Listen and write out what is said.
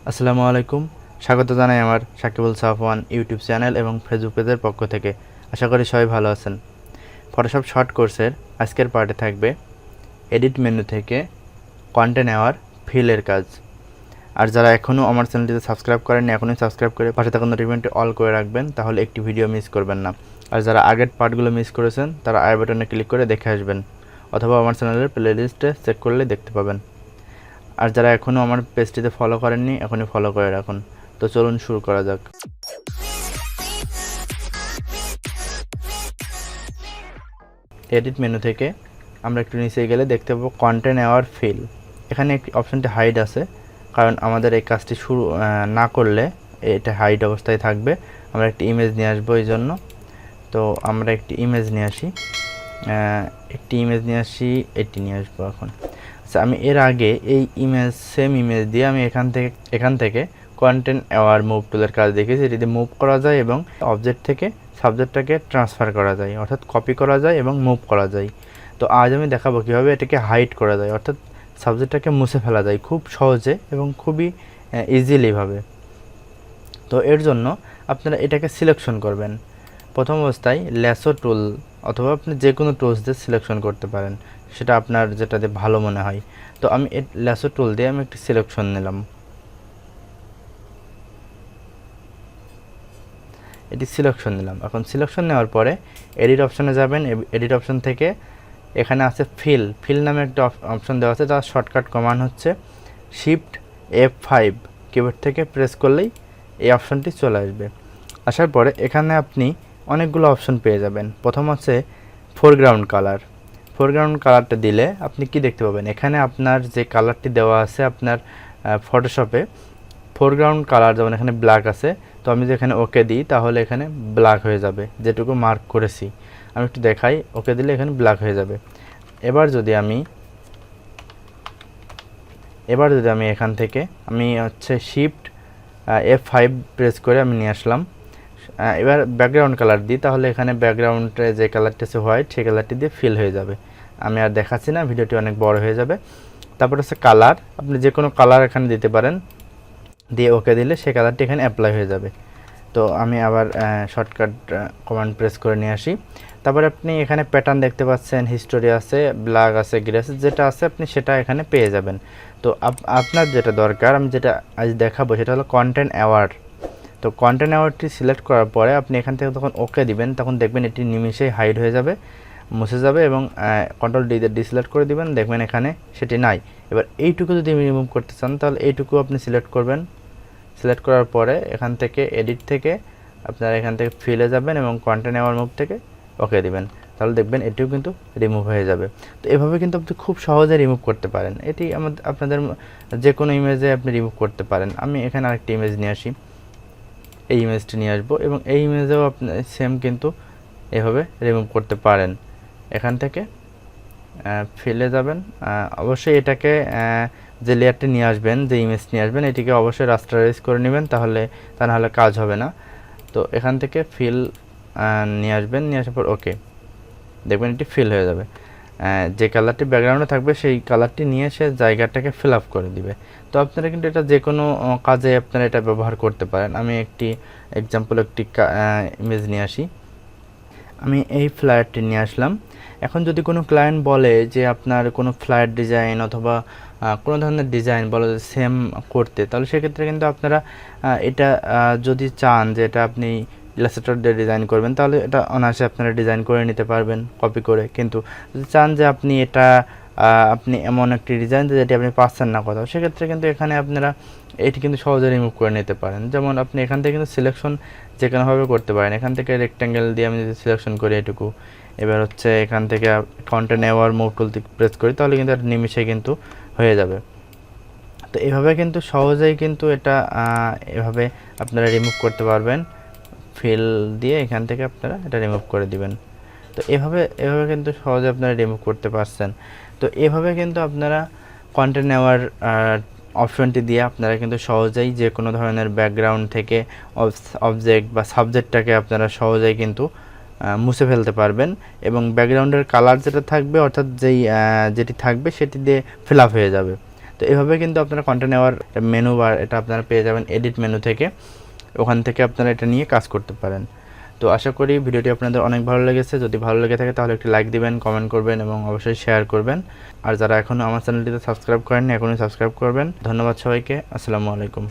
আসসালামু আলাইকুম। স্বাগত জানাই আমার সাকিবুল সাফওয়ান ইউটিউব চ্যানেল এবং ফেসবুক পেজের পক্ষ থেকে। আশা করি সবাই ভালো আছেন। ফটোশপ শর্ট কোর্সের আজকের পার্টে থাকবে এডিট মেনু থেকে কন্টেন্ট নেওয়ার ফিলের কাজ। আর যারা এখনও আমার চ্যানেলটিতে সাবস্ক্রাইব করেননি এখনই সাবস্ক্রাইব করে পাশে থাকা নোটিফিকেশনটি অল করে রাখবেন, তাহলে একটি ভিডিও মিস করবেন না। আর যারা আগের পার্টগুলো মিস করেছেন তারা আই বাটনে ক্লিক করে দেখে আসবেন, অথবা আমার চ্যানেলের প্লেলিস্টে চেক করলে দেখতে পাবেন। আর যারা এখনও আমার পেজটিতে ফলো করেননি এখনই ফলো করে রাখুন। তো চলুন শুরু করা যাক। এডিট মেনু থেকে আমরা একটু নিচে গেলে দেখতে পাবো কন্টেন্ট নেওয়ার ফিল। এখানে একটি অপশনটি হাইড আছে, কারণ আমাদের এই কাজটি শুরু না করলে এটা হাইড অবস্থায় থাকবে। আমরা একটি ইমেজ নিয়ে আসবো এই জন্য। তো আমরা একটি ইমেজ নিয়ে আসি, এটি নিয়ে আসবো এখন। আচ্ছা, আমি এর আগে এই সেম ইমেজ দিয়ে আমি এখান থেকে কন্টেন্ট অ্যাওয়ার মুভ টুলের কাজ দেখেছি। এটি দিয়ে মুভ করা যায় এবং অবজেক্ট থেকে সাবজেক্টটাকে ট্রান্সফার করা যায়, অর্থাৎ কপি করা যায় এবং মুভ করা যায়। তো আজ আমি দেখাবো কীভাবে এটাকে হাইড করা যায়, অর্থাৎ সাবজেক্টটাকে মুছে ফেলা যায় খুব সহজে এবং খুবই ইজিলিভাবে। তো এর জন্য আপনারা এটাকে সিলেকশন করবেন। প্রথম অবস্থায় ল্যাসো টুল অথবা আপনি যে কোনো টুলস দিয়ে সিলেকশন করতে পারেন, সেটা আপনার যেটাতে ভালো মনে হয়। তো আমি ল্যাসো টুল দিয়ে আমি একটি সিলেকশন নিলাম। এখন সিলেকশন নেওয়ার পরে এডিট অপশনে যাবেন। এডিট অপশন থেকে এখানে আছে ফিল নামে একটা অপশন দেওয়া আছে, যার শর্টকাট কমান্ড হচ্ছে শিফট F5। কিবোর্ড থেকে প্রেস করলেই এই অপশনটি চলে আসবে। আসার পরে এখানে আপনি অনেকগুলো অপশন পেয়ে যাবেন। প্রথম আছে ফোরগ্রাউন্ড কালারটা দিলে আপনি কি দেখতে পাবেন, এখানে আপনার যে কালারটি দেওয়া আছে আপনার ফটোশপে ফোরগ্রাউন্ড কালার, যেমন এখানে ব্ল্যাক আছে। তো আমি যদি এখানে ওকে দিই তাহলে এখানে ব্ল্যাক হয়ে যাবে, যেটুকু মার্ক করেছি। আমি একটু দেখাই, ওকে দিলে এখানে ব্ল্যাক হয়ে যাবে। এবার যদি আমি এখান থেকে আমি শিফট F5 প্রেস করে আমি নিয়ে আসলাম। এবার ব্যাকগ্রাউন্ড কালার দিই, তাহলে এখানে ব্যাকগ্রাউন্ডে যে কালারটি আছে হোয়াইট, সেই কালারটি দিয়ে ফিল হয়ে যাবে। আমি আর দেখাচ্ছি না, ভিডিওটি অনেক বড় হয়ে যাবে। তারপর হচ্ছে কালার, আপনি যে কোনো কালার এখানে দিতে পারেন, দিয়ে ওকে দিলে সেই কালারটি এখানে অ্যাপ্লাই হয়ে যাবে। তো আমি আবার শর্টকাট কমান্ড প্রেস করে নিয়ে আসি। তারপরে আপনি এখানে প্যাটার্ন দেখতে পাচ্ছেন, হিস্টোরি আছে, ব্ল্যাক আছে, গ্রে আছে, যেটা আছে আপনি সেটা এখানে পেয়ে যাবেন। তো আপনার যেটা দরকার, আমি যেটা আজ দেখাবো সেটা হলো কন্টেন্ট অ্যাওয়ার্ড। তো কন্টেন্ট অ্যাওয়ার্ডটি সিলেক্ট করার পরে আপনি এখান থেকে যখন ওকে দিবেন তখন দেখবেন এটি নিমিশেই হাইড হয়ে যাবে, মুছে যাবে, এবং কন্ট্রোল ডি দিয়ে ডিসিলেক্ট করে দিবেন, দেখবেন এখানে সেটি নাই। এবার এইটুকু যদি রিমুভ করতে চান তাহলে এইটুকু আপনি সিলেক্ট করবেন। সিলেক্ট করার পরে এখান থেকে এডিট থেকে আপনারা এখান থেকে ফিলে যাবেন এবং কন্টেন্ট অ্যাওয়ার মুভ থেকে ওকে দিবেন, তাহলে দেখবেন এটিও কিন্তু রিমুভ হয়ে যাবে। তো এভাবে কিন্তু আপনি খুব সহজে রিমুভ করতে পারেন। এটি আপনাদের যে কোনো ইমেজে আপনি রিমুভ করতে পারেন। আমি এখানে আরেকটি ইমেজ নিয়ে আসি, এই ইমেজটি নিয়ে আসবো এবং এই ইমেজেও আপনি সেম কিন্তু এভাবে রিমুভ করতে পারেন। এখান থেকে ফিলে যাবেন, অবশ্যই এটাকে যে লেয়ারটি নিয়ে আসবেন, যে ইমেজ নিয়ে আসবেন, এটিকে অবশ্যই রাস্টারাইজ করে নেবেন, তা নাহলে কাজ হবে না। তো এখান থেকে ফিল নিয়ে আসবেন, নিয়ে আসার পর ওকে, দেখবেন এটি ফিল হয়ে যাবে। যে কালারটি ব্যাকগ্রাউন্ডে থাকবে সেই কালারটি নিয়ে সে জায়গাটাকে ফিল আপ করে দিবে। তো আপনারা কিন্তু এটা যে কোনো কাজে আপনারা এটা ব্যবহার করতে পারেন। আমি একটি ইমেজ নিয়ে আসি। আমি এই ফ্লায়ারটি নিয়ে আসলাম। এখন যদি কোনো ক্লায়েন্ট বলে যে আপনার কোনো ফ্লায়ার ডিজাইন অথবা কোনো ধরনের ডিজাইন বলে সেম করতে, তাহলে সেক্ষেত্রে কিন্তু আপনারা এটা যদি চান যে এটা আপনি ইলাস্ট্রেটর দিয়ে ডিজাইন করবেন, তাহলে এটা অনায়াসে আপনারা ডিজাইন করে নিতে পারবেন কপি করে। কিন্তু যদি চান যে আপনি আপনি এমন একটি ডিজাইন যেটি আপনি পাচ্ছেন না কোথাও, সেক্ষেত্রে কিন্তু এখানে আপনারা এটি কিন্তু সহজে রিমুভ করে নিতে পারেন। যেমন আপনি এখান থেকে কিন্তু সিলেকশন যে কোনোভাবে করতে পারেন। এখান থেকে রেক্ট্যাঙ্গেল দিয়ে আমি যদি সিলেকশন করি এটুকু, এবার এখান থেকে content aware move tool press করি, তাহলে কিন্তু এটা নিমিশে কিন্তু হয়ে যাবে। তো এভাবে কিন্তু সহজেই কিন্তু এটা এভাবে আপনারা রিমুভ করতে পারবেন। ফিল দিয়ে এখান থেকে আপনারা এটা রিমুভ করে দিবেন। তো এভাবে কিন্তু সহজে আপনারা রিমুভ করতে পারছেন। তো এভাবে কিন্তু আপনারা কন্টেন্ট নেওয়ার অপশনটি দিয়ে আপনারা কিন্তু সহজেই যে কোনো ধরনের ব্যাকগ্রাউন্ড থেকে অবজেক্ট বা সাবজেক্টটাকে আপনারা সহজেই কিন্তু মুছে ফেলতে পারবেন, এবং ব্যাকগ্রাউন্ডের কালার যেটা থাকবে অর্থাৎ যেটি থাকবে সেটি দিয়ে ফিল আপ হয়ে যাবে। তো এভাবে কিন্তু আপনারা কন্টেন্ট নেওয়ার মেনু বার এটা আপনারা পেয়ে যাবেন এডিট মেনু থেকে, ওখান থেকে আপনারা এটা নিয়ে কাজ করতে পারেন। তো আশা করি ভিডিওটি আপনাদের অনেক ভালো লেগেছে। যদি ভালো লেগে থাকে তাহলে একটি লাইক দিবেন, কমেন্ট করবেন এবং অবশ্যই শেয়ার করবেন। আর যারা এখনও আমার চ্যানেলটিতে সাবস্ক্রাইব করেননি এখনই সাবস্ক্রাইব করবেন। ধন্যবাদ সবাইকে। আসসালামু আলাইকুম।